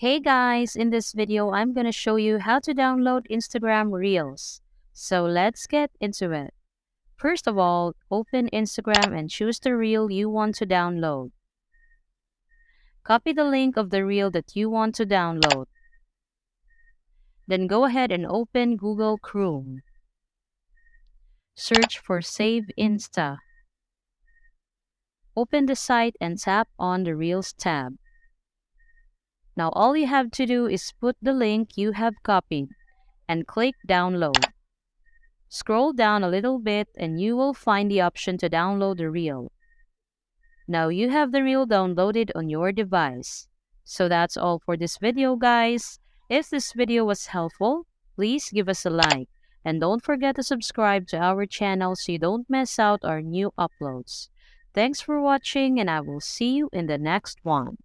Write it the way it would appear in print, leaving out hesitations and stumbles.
Hey guys, in this video, I'm gonna show you how to download Instagram Reels. So let's get into it. First of all, open Instagram and choose the reel you want to download. Copy the link of the reel that you want to download. Then go ahead and open Google Chrome. Search for Save Insta. Open the site and tap on the Reels tab. Now all you have to do is put the link you have copied and click Download. Scroll down a little bit and you will find the option to download the reel. Now you have the reel downloaded on your device. So that's all for this video, guys. If this video was helpful, please give us a like. And don't forget to subscribe to our channel so you don't miss out our new uploads. Thanks for watching and I will see you in the next one.